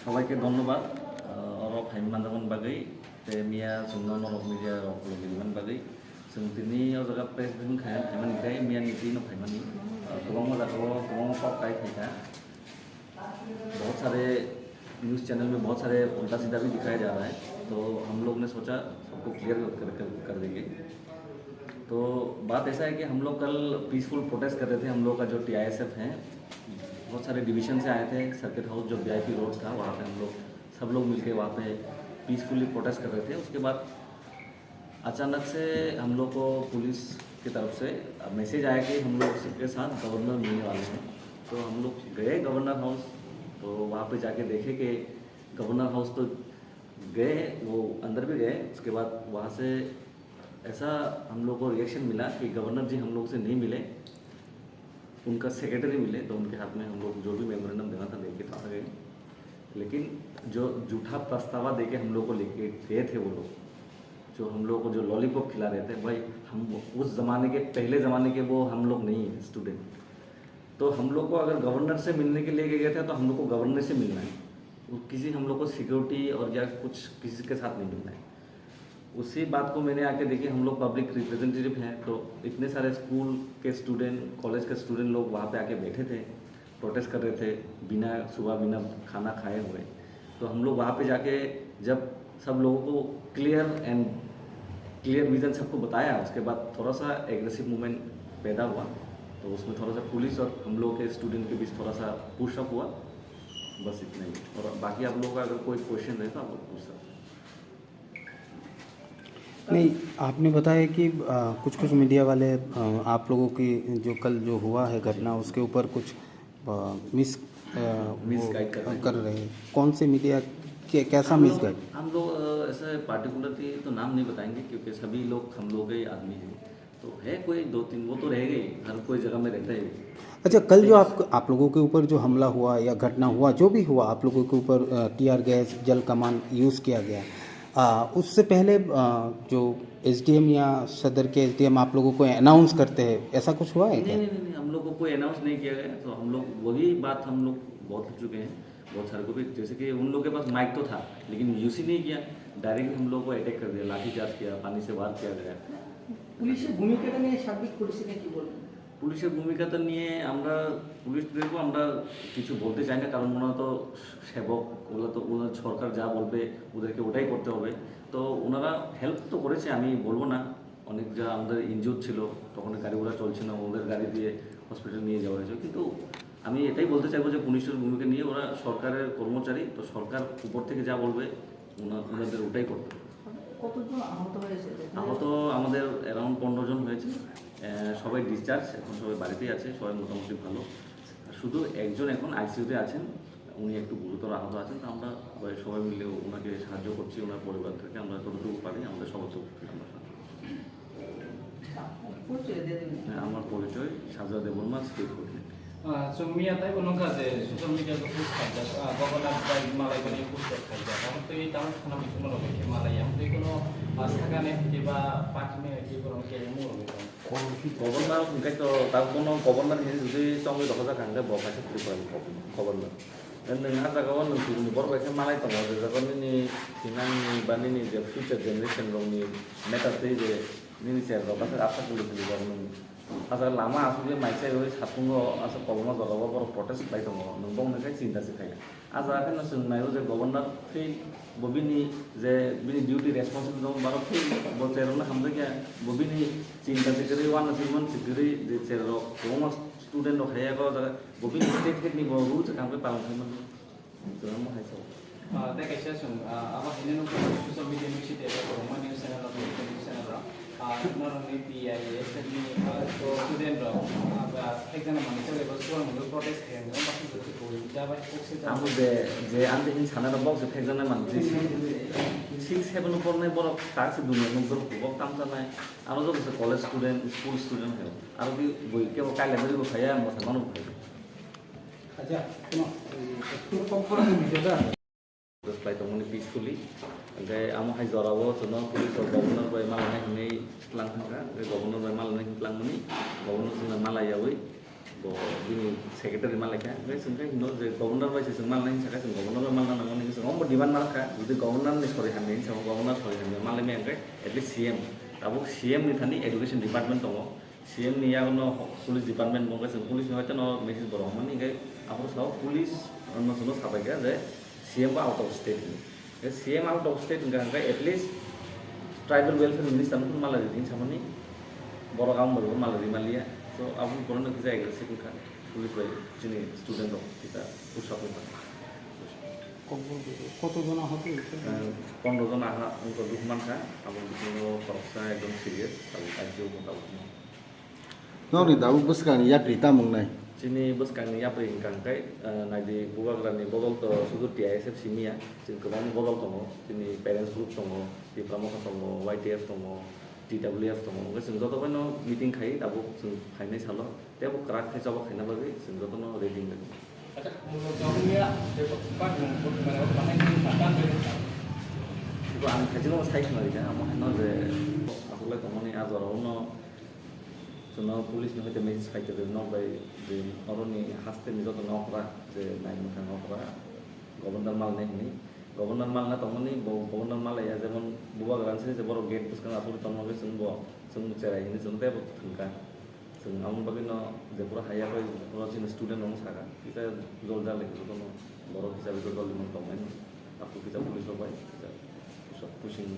সবাইকে ধন্যবাদ অরব হাইমানজামান বাগै মিয়া जोंनो नरक मिडिया रकलगिरिमान बागै जों दिनै जायगा प्रेस ब्रिफिं खायमानिफ्राय मिया नीति न खायमानी गोबां मोजां गोबां पावकाय थायगा बहुत सारे न्यूज़ चैनल में बहुत सारे उल्टा सीधा भी दिखाया जा रहा है, तो हम लोग ने सोचा सबको क्लियर कर देंगे। तो बात ऐसा है कि हम लोग कल पीसफुल प्रोटेस्ट कर रहे थे। हम लोग का जो TISF है बहुत सारे डिवीज़न से आए थे। सर्किट हाउस जो VIP रोड था वहाँ पे हम लोग सब लोग मिलके वहाँ पे पीसफुली प्रोटेस्ट कर रहे थे। उसके बाद अचानक से हम लोग को पुलिस की तरफ से मैसेज आया कि हम लोग सबके साथ गवर्नर मिलने वाले हैं। तो हम लोग गए गवर्नर हाउस, तो वहाँ पे जाके देखे कि गवर्नर हाउस तो गए, वो अंदर भी गए। उसके बाद वहाँ से ऐसा हम लोग को रिएक्शन मिला कि गवर्नर जी हम लोग से नहीं मिले, उनका सेक्रेटरी मिले। तो उनके हाथ में हम लोग जो भी मेमोरेंडम देना था लेके तो आ गए, लेकिन जो झूठा प्रस्तावा देके हम लोग को लेके गए थे वो लोग, जो हम लोग को जो लॉलीपॉप खिला रहे थे, भाई हम उस ज़माने के पहले ज़माने के वो हम लोग नहीं हैं स्टूडेंट। तो हम लोग को अगर गवर्नर से मिलने के लिए गए थे तो हम लोग को गवर्नर से मिलना है, किसी हम लोग को सिक्योरिटी और या कुछ किसी के साथ नहीं मिलना है। उसी बात को मैंने आके देखी, हम लोग पब्लिक रिप्रेजेंटेटिव हैं, तो इतने सारे स्कूल के स्टूडेंट कॉलेज के स्टूडेंट लोग वहाँ पे आके बैठे थे, प्रोटेस्ट कर रहे थे सुबह बिना खाना खाए हुए। तो हम लोग वहाँ पे जाके जब सब लोगों को क्लियर विज़न सबको बताया, उसके बाद थोड़ा सा एग्रेसिव मूवमेंट पैदा हुआ। तो उसमें थोड़ा सा पुलिस और हम लोग के स्टूडेंट के बीच थोड़ा सा पुशअप हुआ, बस इतना ही। और बाकी आप लोगों का अगर कोई क्वेश्चन रहे तो आप लोग पूछ सकते हैं। नहीं, आपने बताया कि कुछ मीडिया वाले आप लोगों की जो कल जो हुआ है घटना उसके ऊपर कुछ मिसगाइड कर रहे हैं। कौन से मीडिया कैसा मिसगाइड? हम लोग ऐसा पार्टिकुलरली तो नाम नहीं बताएंगे, क्योंकि सभी लोग हम लोग ही आदमी हैं। तो है कोई 2-3 वो तो रहेगा ही, हर कोई जगह में रहता है। अच्छा, कल जो आप लोगों के ऊपर जो हमला हुआ या घटना हुआ, जो भी हुआ, आप लोगों के ऊपर टीआर गैस जल कमान यूज़ किया गया, उससे पहले जो SDM या सदर के SDM आप लोगों को अनाउंस करते हैं, ऐसा कुछ हुआ है क्या? नहीं, हम लोग को कोई अनाउंस नहीं किया गया। तो हम लोग वही बात हम लोग बहुत हो चुके हैं, बहुत सारे को भी, जैसे कि उन लोगों के पास माइक तो था लेकिन यूज़ ही नहीं किया, डायरेक्टली हम लोग को अटैक कर दिया, लाठीचार्ज किया, पानी से वार किया गया। পুলিশের ভূমিকাটা নিয়ে সার্বিক পরিস্থিতি কি বলবেন? পুলিশের ভূমিকাটা নিয়ে আমরা পুলিশদেরকে আমরা কিছু বলতে চাই না, কারণ ওনারা তো সেবক, ওগুলো তো ওনার সরকার যা বলবে ওদেরকে ওটাই করতে হবে। তো ওনারা হেল্প তো করেছে, আমি বলবো না। অনেক যা আমাদের ইনজুর ছিল তখন গাড়ি ঘোড়া চলছে না, ওদের গাড়ি দিয়ে হসপিটাল নিয়ে যাওয়া হয়েছে। কিন্তু আমি এটাই বলতে চাইবো যে পুলিশের ভূমিকা নিয়ে ওরা সরকারের কর্মচারী, তো সরকার উপর থেকে যা বলবে ওনাদের ওটাই করতে হবে। কতজন আহত হয়েছে? আহত আমাদের অ্যারাউন্ড 15 জন হয়েছে, সবাই ডিসচার্জ, এখন সবাই বাড়িতেই আছে, সবাই মোটামুটি ভালো। শুধু একজন এখন ICUতে আছেন, উনি একটু গুরুতর আহত আছেন। তো আমরা সবাই মিলে ওনাকে সাহায্য করছি, ওনার পরিবার থেকে আমরা যতটুকু পারি আমাদের সবার তরফ থেকে আমরা সাহায্য করছি। আমার পরিচয় সাজা Debbarma, state coordinator. Sumia tayo ko nung kasi social media ko post kaya gawala tayo malay ko ni post kaya kamu tuh itu tahu kenapa cuma lo kayak malay yang tuh kono sagane tiba patme di kono kayak mulu gitu. Governor তো তার কোনো governor যদি সঙ্গে দেখা যায় কাঙ্গে বকাছে পুরি করে governor नोंहा जागाव नोंथुनि बरबायखौ मालाय दङ जागावनि सिनांनि बा निनि जे फ्यूचर जेनेरेशन रंनि मेटार दै जे निनि सेर रबासो आशा करिसि गभर्नर आसा लामा आसुगे माइसे ओइ सातुंगो आसा कलमा जगाव बर प्रोटेस्ट बाय दङ नों बंनोखाय चिन्ता सिखाया आजा केन सोंनायो जे गभर्नर फै बबिनि जे बिनि डिउटी रेसपन्सिबल दङ बार फै बचेरनो हामजाया बबिनि चिन्ता सिकरि वान सिमन सिकरि जे सेरो कलमा स्टूडेंट रखाया को जगह बबिनि स्टेट हेडनि बो रुल कामबे पालन खामन जों माहायसो Teh kayak sih apa ini nunggu social media misi deh kalau mana news channel atau news channel lah, orang ini PIS ini student lah, apa exam mana itu lepas sekolah mungkin protes yang orang pasti betul betul jawab fokus itu. Aku je ande ini sana ada box exam mana sih 6-7 upor nih borok tak sih dunia nunggu borok tam sana, aku tuh bisa college student, school student ya, aku di boy kayak kali level itu saya mau sama nunggu. আচ্ছা, একটু কম করে ভিডিওটা Display temen peacefully, jadi amo hai zorawo, sono police or governor by malah ini pelang tangga, governor by malah ini pelang mani, governor sing malah ya wei, bo ini secretary malah ya, guys sing kan, no, governor by sing malah ini sekarang governor by malah namanya demand मारखा जुदि गभर्नरनि सरि हामनायनि सायाव गभर्नर सरि हामनाय मालाय मेंगे एटलिस्ट सीएम दाबो सीएम नि थानि एडुकेशन डिपार्टमेंट दङ सीएम नि यागनो पुलिस डिपार्टमेंट दङ जों पुलिस नि हयতো न मेसेज बरमोन इगे आफोर साव पुलिस नसनो साबायगा जे सीएम बा आउट अफ स्टेट नि सीएम आउट अफ स्टेट इनगा एटलिस्ट ट्राइबल वेलफेयर मिनिस्टर न मालाय दिन सामनि बर गाम बरो मालाय रिमालिया सो आफोर बरनो कि जायगा सिखा पुलिस बाय जोंनि स्टुडेन्ट दं किता पुसाप কতজন আহত 15 জন আহা অঙ্ক দুঃমানখা এবং বিষ্ণু খরচা একদম সিরিয়াস তাও আইসিইউ মোটামুটি Nori dabu buskang yak rita mungnai. Sini bus kang ya pring kang kai nadi bukan bodol to sudur TISF simia sini kebang bodol tongo sini parents group tongo di pramuka tongo YTF tongo TWF tongo nggak sini joto kan no meeting kai dabu sini kai nai salo dia bu kerak kai coba kai na bagi sini joto no reading lagi. আচ্ছা জমিয়া যে পাট মানে পাহাই পাটান বেরে Itu an kaji no sai kan lagi kan amo no je aku lagi kamu ni azar no sono pulis no hete message fight the no by the oroni haste ni joto no kra je nai muthan no kra governor mal nei ni governor mal na tomoni governor mal ya jemon buwa gran se je boro gate puskan apur tomo ge sungbo sung cerai ini sung te thungka sung amon bagi no je pura haya koi pura sin student no saka kita jolda lagi joto no boro hisabe joto limon tomen aku kita pulis lo bai kita pushing